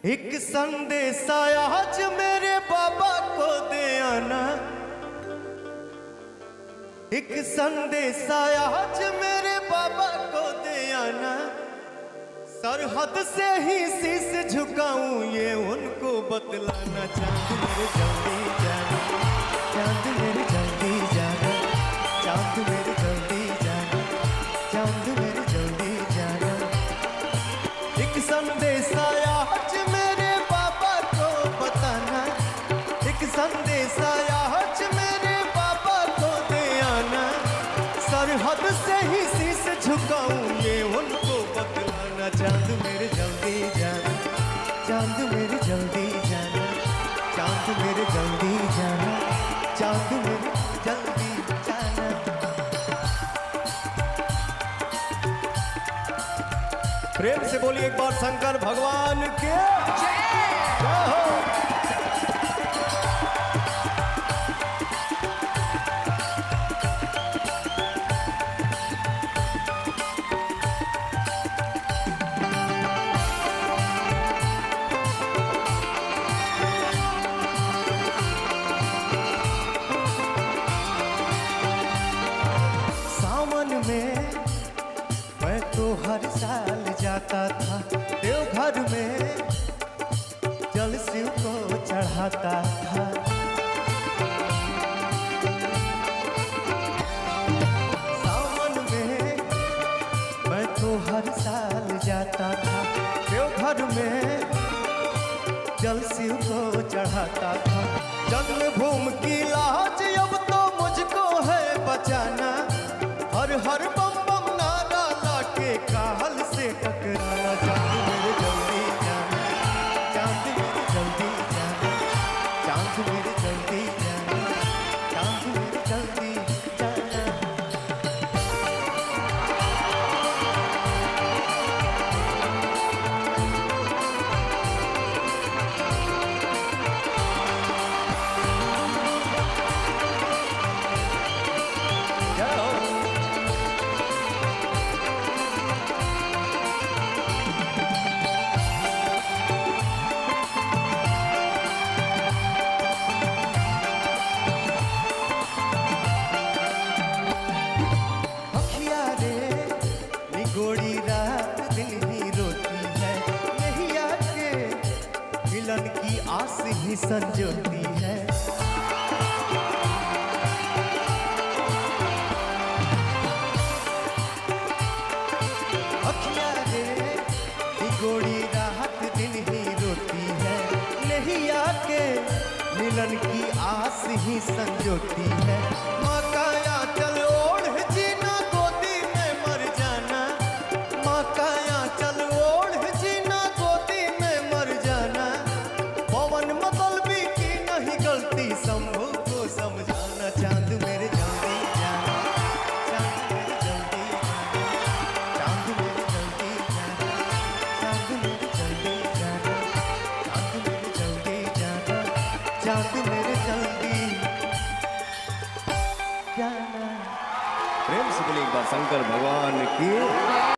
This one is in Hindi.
एक संदेशा आज मेरे बाबा को दे आना, एक संदेशा आज मेरे बाबा को दे आना। सरहद से ही शीश झुकाऊं ये उनको बतलाना। चांद मेरे जल्दी जाना, चांद मेरे जल्दी जाना, चांद मेरे जल्दी जाना, चांद मेरे जल्दी जाना। एक संदेशा आज मेरे बाबा को बताना, एक संदेशा आज मेरे बाबा को दे आना। सरहद से ही शीश झुकाऊं ये उनको बतलाना। चांद मेरे जल्दी जाना, चांद मेरे जल्दी जाना, चांद मेरे जल्दी जाना, चांद मेरे जल्दी जाना। प्रेम से बोलिए एक बार शंकर भगवान के जय हो। मैं तो हर साल जाता था देवघर में, जल शिव को चढ़ाता था। सावन में मैं तो हर साल जाता था देवघर में, जल शिव को चढ़ाता था। जन्मभूमि की लाज अब तो मुझको है बचाना। हर हर बम बम नारा लाके काहल से टकराना। चांद मेरे जल्दी जाना, चांद मेरे जल्दी जाना, चांद मेरे जल्दी जाना, चांद मेरे जल्दी जाना। गोड़ी रात दिन ही रोती है, नहीं आके मिलन की आस ही संजोती है। अखियाँ रे गोड़ी रात दिन ही रोती है, नहीं आके मिलन की आस ही संजोती है। माँ का आंचल ओढ़ जीना गोदी में मर जाना, माँ का आंचल ओढ़ जीना गोदी में मर जाना। पवन मतलबी की नहीं गलती शंभू को समझाना। चांद मेरे जल्दी जाना, चांद मेरे जल्दी जाना, चांद मेरे जल्दी जाना, चांद मेरे जल्दी जाना, चांद मेरे जल्दी जाना, चांद मेरे जल्दी जाना। प्रेम से बोलिए एक बार शंकर भगवान की